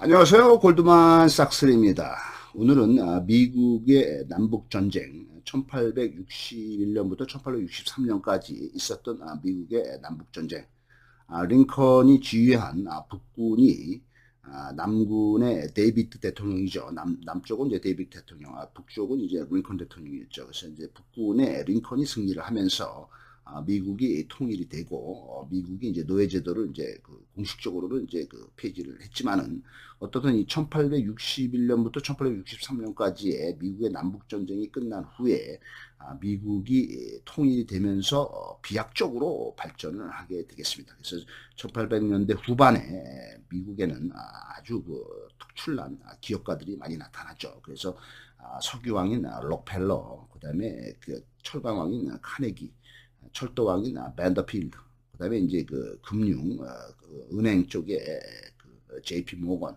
안녕하세요. 골드만삭스입니다. 오늘은 미국의 남북전쟁 1861년부터 1863년까지 있었던 미국의 남북전쟁, 링컨이 지휘한 북군이 남군의 데이비드 대통령이죠. 남쪽은 이제 데이비드 대통령, 북쪽은 이제 링컨 대통령이었죠. 그래서 이제 북군의 링컨이 승리를 하면서 미국이 통일이 되고 미국이 이제 노예제도를 이제 공식적으로는 이제 폐지를 했지만은 어떻든 이 1861년부터 1863년까지의 미국의 남북 전쟁이 끝난 후에 미국이 통일이 되면서 비약적으로 발전을 하게 되겠습니다. 그래서 1800년대 후반에 미국에는 아주 특출난 기업가들이 많이 나타났죠. 그래서 석유왕인 록펠러, 그다음에 철강왕인 카네기, 철도왕인 밴더필드, 그다음에 이제 금융, 은행 쪽에 JP 모건,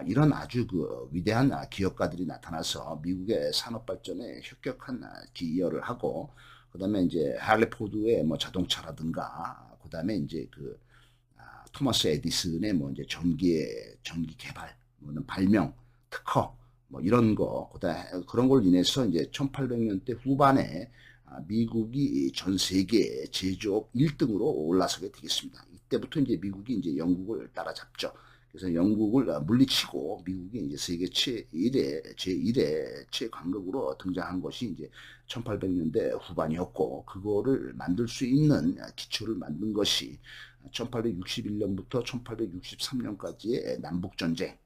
이런 아주 위대한 기업가들이 나타나서 미국의 산업 발전에 혁혁한 기여를 하고, 그다음에 이제 할리 포드의 뭐 자동차라든가, 그다음에 이제 토마스 에디슨의 뭐 이제 전기 개발, 뭐 발명, 특허, 뭐 이런 거, 그다음에 그런 걸 인해서 이제 1800년대 후반에 미국이 전 세계 제조업 1등으로 올라서게 되겠습니다. 이때부터 이제 미국이 이제 영국을 따라잡죠. 그래서 영국을 물리치고 미국이 이제 세계 제1의 최강국으로 등장한 것이 이제 1800년대 후반이었고, 그거를 만들 수 있는 기초를 만든 것이 1861년부터 1863년까지의 남북전쟁,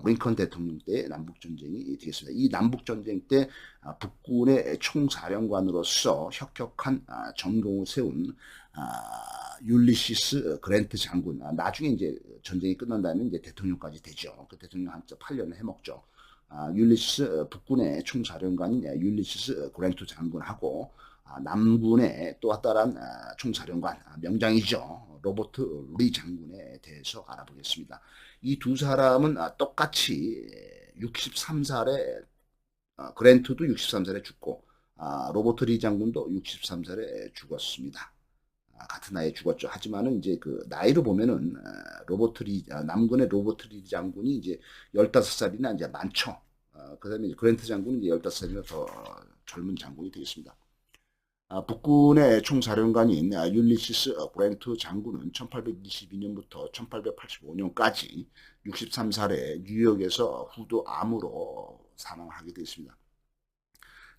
링컨 대통령 때 남북전쟁이 되겠습니다. 이 남북전쟁 때 북군의 총사령관으로서 혁혁한 전공을 세운 율리시스 그랜트 장군, 나중에 이제 전쟁이 끝난 다음에 이제 대통령까지 되죠. 그 대통령 한 8년을 해먹죠. 율리시스 북군의 총사령관인 율리시스 그랜트 장군하고 남군의 또 다른 총사령관, 명장이죠. 로버트 리 장군에 대해서 알아보겠습니다. 이 두 사람은 똑같이 63살에 그랜트도 63살에 죽고 로버트 리 장군도 63살에 죽었습니다. 같은 나이에 죽었죠. 하지만은 이제 나이로 보면은 남군의 로버트 리 장군이 이제 15살이나 이제 많죠. 그다음에 이제 그랜트 장군은 이제 15살이나 더 젊은 장군이 되겠습니다. 북군의 총사령관인 율리시스 그랜트 장군은 1822년부터 1885년까지 63살에 뉴욕에서 후두암으로 사망하게 되었습니다.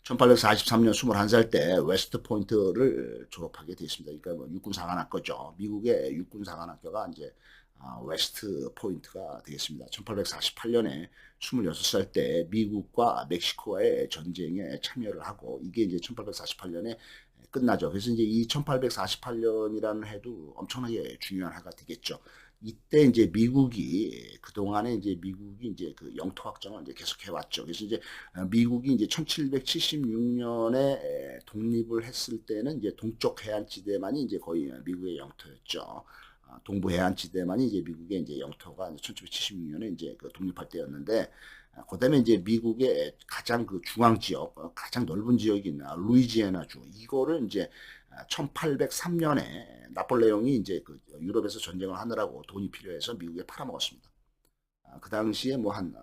1843년 21살 때 웨스트 포인트를 졸업하게 되었습니다. 그러니까 뭐 육군사관학교죠. 미국의 육군사관학교가 이제 웨스트 포인트가 되겠습니다. 1848년에 26살 때 미국과 멕시코와의 전쟁에 참여를 하고, 이게 이제 1848년에 끝나죠. 그래서 이제 이 1848년이라는 해도 엄청나게 중요한 해가 되겠죠. 이때 이제 그동안에 이제 미국이 이제 영토 확장을 이제 계속 해왔죠. 그래서 이제 미국이 이제 1776년에 독립을 했을 때는 이제 동쪽 해안지대만이 이제 거의 미국의 영토였죠. 동부 해안지대만이 이제 미국의 이제 영토가 1776년에 이제 독립할 때였는데, 그다음에 이제 미국의 가장 중앙 지역, 가장 넓은 지역인 루이지애나주, 이거를 이제 1803년에 나폴레옹이 이제 유럽에서 전쟁을 하느라고 돈이 필요해서 미국에 팔아먹었습니다. 그 당시에 뭐 한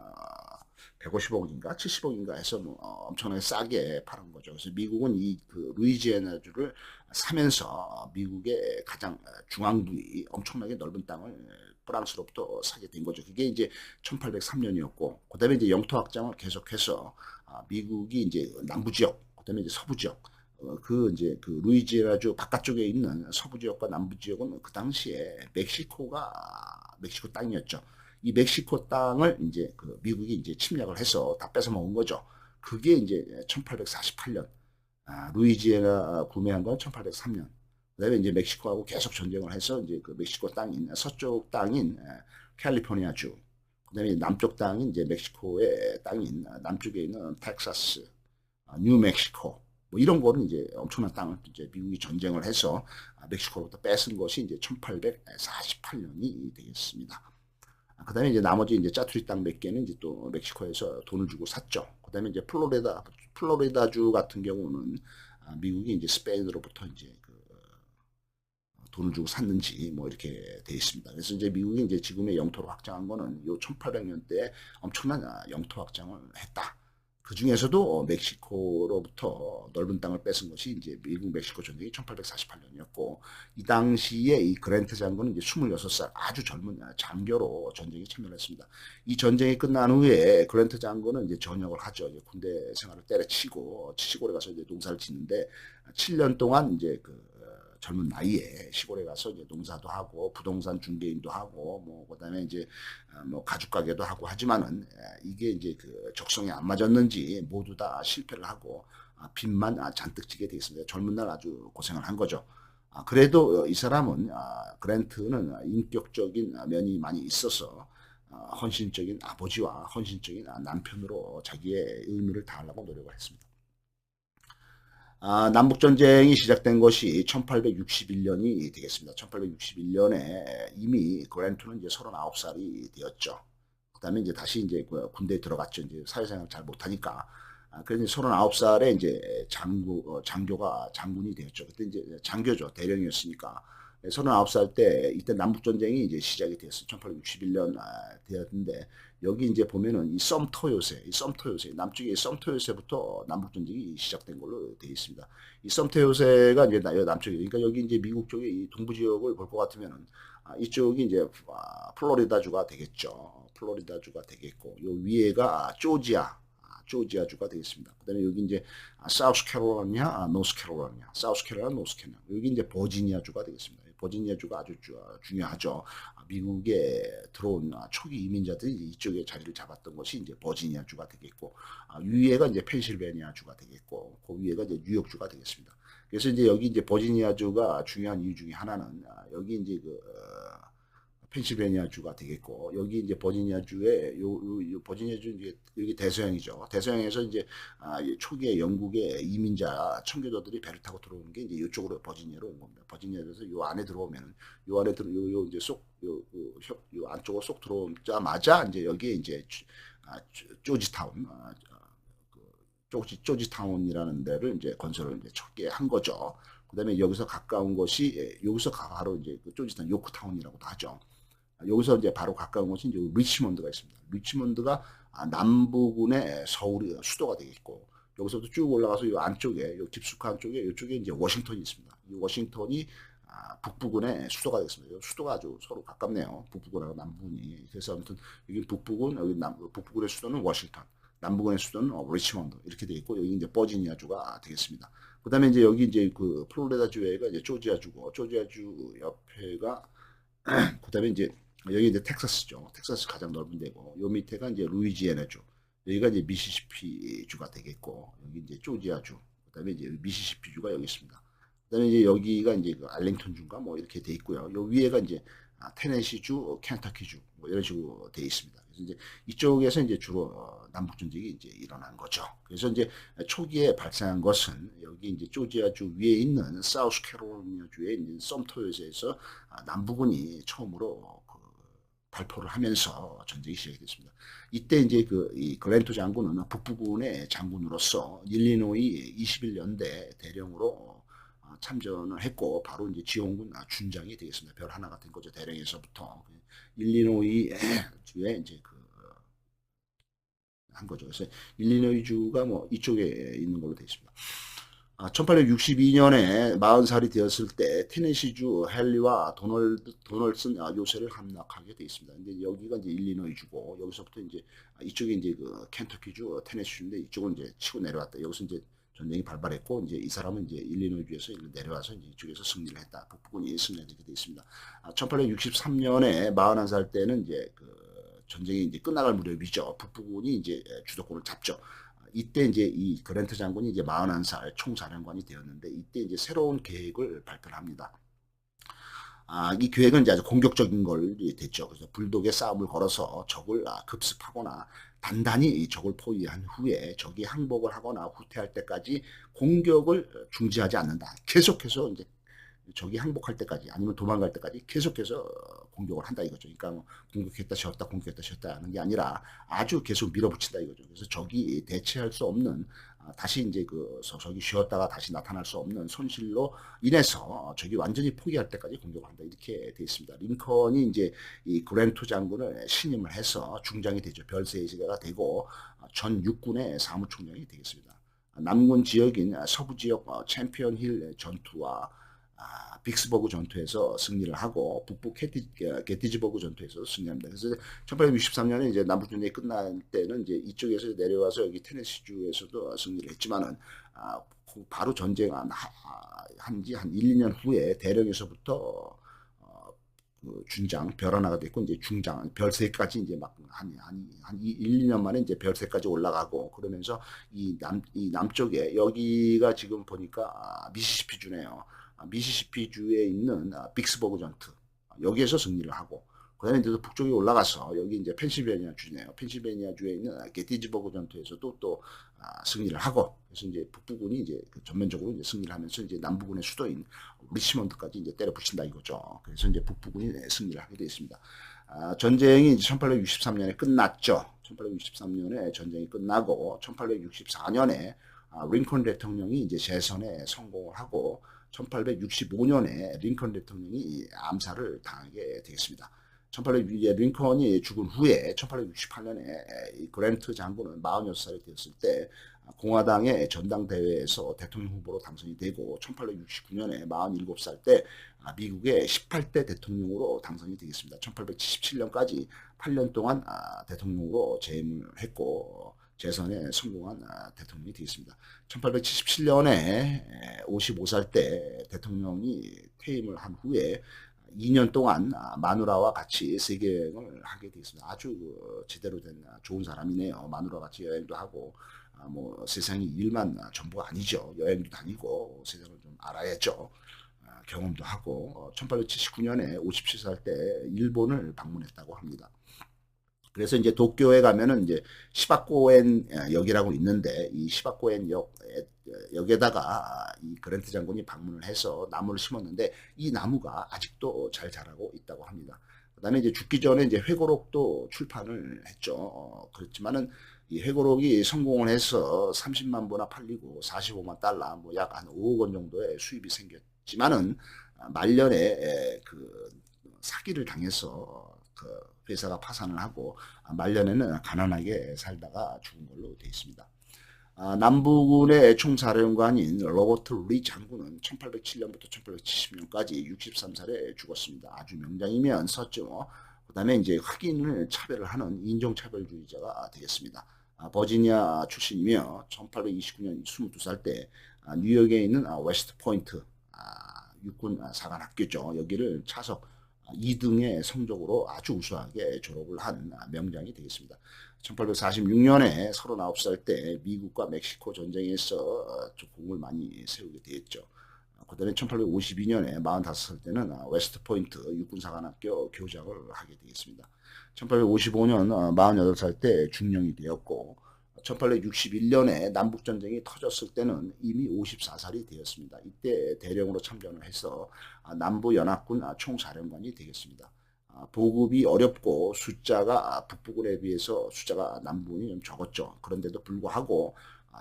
150억인가 70억인가 해서 뭐 엄청나게 싸게 팔은 거죠. 그래서 미국은 이 루이지애나주를 사면서 미국의 가장 중앙 부위 엄청나게 넓은 땅을 프랑스로부터 사게 된 거죠. 그게 이제 1803년이었고, 그다음에 이제 영토 확장을 계속해서 미국이 이제 남부 지역, 그다음에 이제 서부 지역, 이제 루이지애나주 바깥쪽에 있는 서부 지역과 남부 지역은 그 당시에 멕시코 땅이었죠. 이 멕시코 땅을 이제 미국이 이제 침략을 해서 다 뺏어 먹은 거죠. 그게 이제 1848년, 루이지애나 구매한 건 1803년. 그다음에 이제 멕시코하고 계속 전쟁을 해서 이제 멕시코 땅인 서쪽 땅인 캘리포니아주, 그다음에 남쪽 땅인 이제 멕시코의 땅인 남쪽에 있는 텍사스, 뉴멕시코, 뭐 이런 거는 이제 엄청난 땅을 이제 미국이 전쟁을 해서 멕시코로부터 뺏은 것이 이제 1848년이 되겠습니다. 그다음에 이제 나머지 이제 짜투리 땅 몇 개는 이제 또 멕시코에서 돈을 주고 샀죠. 그다음에 이제 플로리다주 같은 경우는 미국이 이제 스페인으로부터 이제 돈을 주고 샀는지 뭐 이렇게 돼 있습니다. 그래서 이제 미국이 이제 지금의 영토를 확장한 거는 요 1800년대에 엄청난 영토 확장을 했다. 그 중에서도 멕시코로부터 넓은 땅을 뺏은 것이 이제 미국 멕시코 전쟁이 1848년이었고, 이 당시에 이 그랜트 장군은 이제 26살 아주 젊은 장교로 전쟁에 참여했습니다. 이 전쟁이 끝난 후에 그랜트 장군은 이제 전역을 하죠. 이제 군대 생활을 때려치고 시골에 가서 이제 농사를 짓는데 7년 동안 이제 그 젊은 나이에 시골에 가서 이제 농사도 하고 부동산 중개인도 하고 뭐 그다음에 이제 뭐 가죽 가게도 하고 하지만은 이게 이제 그 적성에 안 맞았는지 모두 다 실패를 하고 빚만 잔뜩 지게 돼 있습니다. 젊은 날 아주 고생을 한 거죠. 그래도 이 사람은 그랜트는 인격적인 면이 많이 있어서 헌신적인 아버지와 헌신적인 남편으로 자기의 의무를 다하려고 노력을 했습니다. 남북전쟁이 시작된 것이 1861년이 되겠습니다. 1861년에 이미 그랜트는 이제 39살이 되었죠. 그 다음에 이제 다시 이제 군대에 들어갔죠. 이제 사회생활 잘 못하니까. 그래서 39살에 이제 장교가 장군이 되었죠. 그때 이제 장교죠. 대령이었으니까. 39살 때 이때 남북전쟁이 이제 시작이 됐어요. 1861년 되었는데 여기 이제 보면은 이 썸터 요새 남쪽의 썸터 요새부터 남북전쟁이 시작된 걸로 되어 있습니다. 이 썸터 요새가 이제 남쪽에 그러니까 여기 이제 미국 쪽의 이 동부 지역을 볼 것 같으면은 이쪽이 이제 플로리다주가 되겠죠. 플로리다주가 되겠고 요 위에가 조지아주가 되겠습니다. 그다음에 여기 이제 사우스캐롤라이나, 노스캐롤라이나, 노스캐롤라이나, 여기 이제 버지니아주가 되겠습니다. 버지니아주가 아주 중요하죠. 미국에 들어온 초기 이민자들이 이쪽에 자리를 잡았던 것이 이제 버지니아주가 되겠고, 위에가 이제 펜실베니아주가 되겠고, 그 위에가 이제 뉴욕주가 되겠습니다. 그래서 이제 여기 이제 버지니아주가 중요한 이유 중에 하나는 여기 이제 그 펜실베니아주가 되겠고 여기 이제 버지니아주에 요 버지니아주 이제 여기 대서양이죠. 대서양에서 이제 초기에 영국의 이민자 청교도들이 배를 타고 들어오는 게 이제 이쪽으로 버지니아로 온 겁니다. 버지니아에서 요 안에 들어오면 요 안에 들어 요 이제 요 안쪽으로 쏙 들어오자마자 이제 여기에 이제 조지타운 조지타운이라는 데를 이제 건설을 이제 초기에 한 거죠. 그다음에 여기서 가까운 것이 여기서 바로 이제 그 조지타운 요크타운이라고도 하죠. 여기서 이제 바로 가까운 곳이 이제 리치몬드가 있습니다. 리치몬드가 남부군의 서울이 수도가 되겠고 여기서부터 쭉 올라가서 이 안쪽에 이 깊숙한 쪽에 이쪽에 이제 워싱턴이 있습니다. 이 워싱턴이 북부군의 수도가 되겠습니다. 수도가 아주 서로 가깝네요. 북부군하고 남부군이. 그래서 아무튼 여기 북부군 여기 북부군의 수도는 워싱턴, 남부군의 수도는 리치몬드 이렇게 돼 있고 여기 이제 버지니아주가 되겠습니다. 그다음에 이제 여기 이제 그 플로리다주가 이제 조지아주고 조지아주 옆에가 그다음에 이제 여기 이제 텍사스죠. 텍사스 가장 넓은 데고 요 밑에가 이제 루이지애나주. 여기가 이제 미시시피주가 되겠고 여기 이제 조지아주. 그다음에 이제 미시시피주가 여기 있습니다. 그다음에 이제 여기가 이제 그 알링턴주인가 뭐 이렇게 돼 있고요. 요 위에가 이제 테네시주, 켄터키주 뭐 이런 식으로 돼 있습니다. 그래서 이제 이쪽에서 이제 주로 남북 전쟁이 이제 일어난 거죠. 그래서 이제 초기에 발생한 것은 여기 이제 조지아주 위에 있는 사우스캐롤라이나주에 있는 썸터요에서 남부군이 처음으로 발포를 하면서 전쟁이 시작이 됐습니다. 이때 이제 이 글랜트 장군은 북부군의 장군으로서 일리노이 21년대 대령으로 참전을 했고 바로 이제 지원군 준장이 되겠습니다. 별 하나가 된 거죠. 대령에서부터 일리노이 주에 이제 한 거죠. 그래서 일리노이 주가 뭐 이쪽에 있는 걸로 되어 있습니다. 1862년에 40살이 되었을 때 테네시주 헨리와 도널슨 요새를 함락하게 되어 있습니다. 근데 여기가 이제 일리노이주고 여기서부터 이제 이쪽이 이제 그 켄터키주 테네시주인데 이쪽은 이제 치고 내려왔다. 여기서 이제 전쟁이 발발했고 이제 이 사람은 이제 일리노이주에서 내려와서 이제 이쪽에서 승리를 했다. 북부군이 승리하게 되어 있습니다. 1863년에 41살 때는 이제 그 전쟁이 이제 끝나갈 무렵이죠. 북부군이 이제 주도권을 잡죠. 이때 이제 이 그랜트 장군이 이제 41살 총사령관이 되었는데 이때 이제 새로운 계획을 발표합니다. 이 계획은 이제 아주 공격적인 걸 됐죠. 그래서 불독의 싸움을 걸어서 적을 급습하거나 단단히 적을 포위한 후에 적이 항복을 하거나 후퇴할 때까지 공격을 중지하지 않는다. 계속해서 이제 적이 항복할 때까지 아니면 도망갈 때까지 계속해서 공격을 한다 이거죠. 그러니까 뭐 공격했다 쉬었다 공격했다 쉬었다 하는 게 아니라 아주 계속 밀어붙인다 이거죠. 그래서 적이 대체할 수 없는 다시 이제 적이 쉬었다가 다시 나타날 수 없는 손실로 인해서 적이 완전히 포기할 때까지 공격을 한다 이렇게 되어 있습니다. 링컨이 이제 이 그랜트 장군을 신임을 해서 중장이 되죠. 별세시가 되고 전 육군의 사무총장이 되겠습니다. 남군 지역인 서부 지역 챔피언 힐 전투와 빅스버그 전투에서 승리를 하고 북부 게티즈버그 전투에서 승리합니다. 그래서 1863년에 이제 남북전쟁이 끝날 때는 이제 이쪽에서 내려와서 여기 테네시주에서도 승리를 했지만은 바로 전쟁 한지 한 1, 2년 후에 대령에서부터 그 준장 별하나가 됐고 이제 중장 별세까지 이제 막 한 1, 2년 만에 이제 별세까지 올라가고 그러면서 이 남쪽에 여기가 지금 보니까 미시시피주네요. 미시시피주에 있는 빅스버그 전투 여기에서 승리를 하고 그다음에 이제 북쪽에 올라가서 여기 이제 펜실베니아 주네요. 펜실베니아 주에 있는 게티즈버그 전투에서도 또 승리를 하고 그래서 이제 북부군이 이제 전면적으로 이제 승리를 하면서 이제 남부군의 수도인 리치몬드까지 이제 때려붙인다 이거죠. 그래서 이제 북부군이 승리를 하게 되었습니다. 전쟁이 이제 1863년에 끝났죠. 1863년에 전쟁이 끝나고 1864년에 링컨 대통령이 이제 재선에 성공을 하고 1865년에 링컨 대통령이 암살을 당하게 되겠습니다. 링컨이 죽은 후에 1868년에 그랜트 장군은 46살이 되었을 때 공화당의 전당대회에서 대통령 후보로 당선이 되고 1869년에 47살 때 미국의 18대 대통령으로 당선이 되겠습니다. 1877년까지 8년 동안 대통령으로 재임을 했고 재선에 성공한 대통령이 되겠습니다. 1877년에 55살 때 대통령이 퇴임을 한 후에 2년 동안 마누라와 같이 세계여행을 하게 되었습니다. 아주 제대로 된 좋은 사람이네요. 마누라와 같이 여행도 하고 뭐 세상이 일만 전부가 아니죠. 여행도 다니고 세상을 좀 알아야죠. 경험도 하고 1879년에 57살 때 일본을 방문했다고 합니다. 그래서 이제 도쿄에 가면은 이제 시바코엔 역이라고 있는데 이 시바코엔 역에다가 이 그랜트 장군이 방문을 해서 나무를 심었는데 이 나무가 아직도 잘 자라고 있다고 합니다. 그다음에 이제 죽기 전에 이제 회고록도 출판을 했죠. 그렇지만은 이 회고록이 성공을 해서 30만 부나 팔리고 45만 달러, 뭐 약 한 5억 원 정도의 수입이 생겼지만은 말년에 그 사기를 당해서 그 회사가 파산을 하고 말년에는 가난하게 살다가 죽은 걸로 되어 있습니다. 남부군의 총사령관인 로버트 리 장군은 1807년부터 1870년까지 63살에 죽었습니다. 아주 명장이면서죠. 그 다음에 이제 흑인을 차별을 하는 인종차별주의자가 되겠습니다. 버지니아 출신이며 1829년 22살 때 뉴욕에 있는 웨스트 포인트 육군 사관학교죠. 여기를 차석 2등의 성적으로 아주 우수하게 졸업을 한 명장이 되겠습니다. 1846년에 39살 때 미국과 멕시코 전쟁에서 공을 많이 세우게 되었죠. 그 다음에 1852년에 45살 때는 웨스트 포인트 육군사관학교 교장을 하게 되겠습니다. 1855년 48살 때 중령이 되었고 1861년에 남북전쟁이 터졌을 때는 이미 54살이 되었습니다. 이때 대령으로 참전을 해서 남부연합군 총사령관이 되겠습니다. 보급이 어렵고 숫자가 북부군에 비해서 숫자가 남부군이 좀 적었죠. 그런데도 불구하고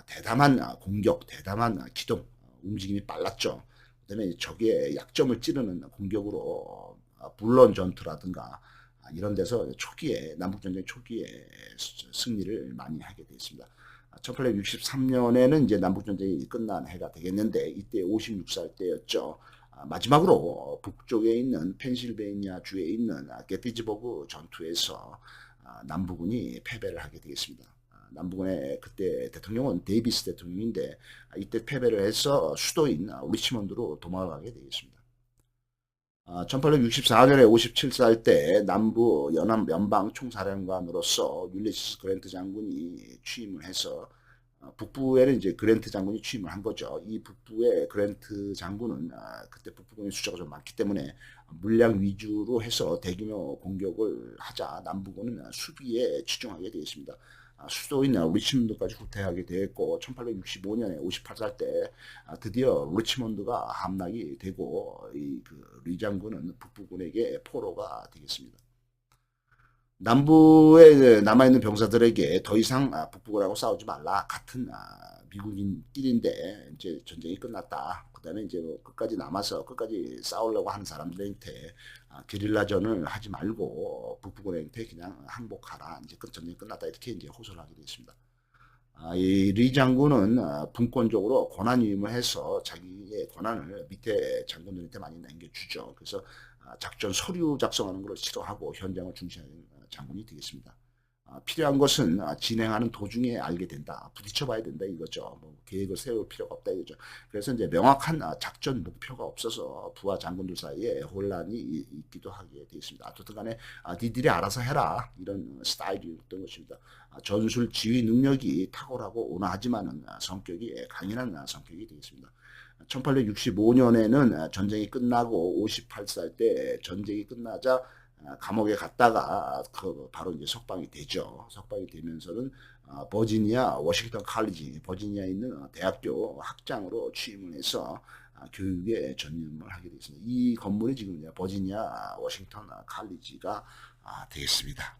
대담한 공격, 대담한 기동, 움직임이 빨랐죠. 그 다음에 적의 약점을 찌르는 공격으로 불런 전투라든가 이런 데서 초기에 남북전쟁 초기에 승리를 많이 하게 되었습니다. 1863년에는 이제 남북전쟁이 끝난 해가 되겠는데 이때 56살 때였죠. 마지막으로 북쪽에 있는 펜실베니아 주에 있는 게티즈버그 전투에서 남부군이 패배를 하게 되겠습니다. 남부군의 그때 대통령은 데이비스 대통령인데 이때 패배를 해서 수도인 리치몬드로 도망가게 되겠습니다. 1864년에 57살 때 남부 연방 총사령관으로서 율리시스 그랜트 장군이 취임을 해서 북부에는 이제 그랜트 장군이 취임을 한 거죠. 이 북부의 그랜트 장군은 그때 북부군의 숫자가 좀 많기 때문에 물량 위주로 해서 대규모 공격을 하자 남부군은 수비에 치중하게 되었습니다. 수도인 리치몬드까지 후퇴하게 되었고 1865년에 58살 때 드디어 리치몬드가 함락이 되고 리 장군은 북부군에게 포로가 되겠습니다. 남부에 남아있는 병사들에게 더 이상 북부군하고 싸우지 말라. 같은 미국인끼리인데 이제 전쟁이 끝났다. 그 다음에 이제 뭐 끝까지 남아서 끝까지 싸우려고 하는 사람들한테 게릴라전을 하지 말고 북부군한테 그냥 항복하라. 이제 전쟁이 끝났다. 이렇게 이제 호소를 하게 되었습니다. 이 리 장군은 분권적으로 권한위임을 해서 자기의 권한을 밑에 장군들한테 많이 남겨주죠. 그래서 작전 서류 작성하는 걸 싫어하고 현장을 중시하는 장군이 되겠습니다. 필요한 것은 진행하는 도중에 알게 된다. 부딪혀봐야 된다 이거죠. 뭐 계획을 세울 필요가 없다 이거죠. 그래서 이제 명확한 작전 목표가 없어서 부하 장군들 사이에 혼란이 있기도 하게 되어 있습니다. 어쨌든 간에 니들이 알아서 해라 이런 스타일이었던 것입니다. 전술 지휘 능력이 탁월하고 온화하지만은 성격이 강인한 성격이 되겠습니다. 1865년에는 전쟁이 끝나고 58살 때 전쟁이 끝나자 감옥에 갔다가 바로 이제 석방이 되죠. 석방이 되면서는 버지니아 워싱턴 칼리지, 버지니아에 있는 대학교 학장으로 취임을 해서 교육에 전념을 하게 되었습니다. 이 건물이 지금 버지니아 워싱턴 칼리지가 되겠습니다.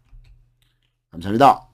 감사합니다.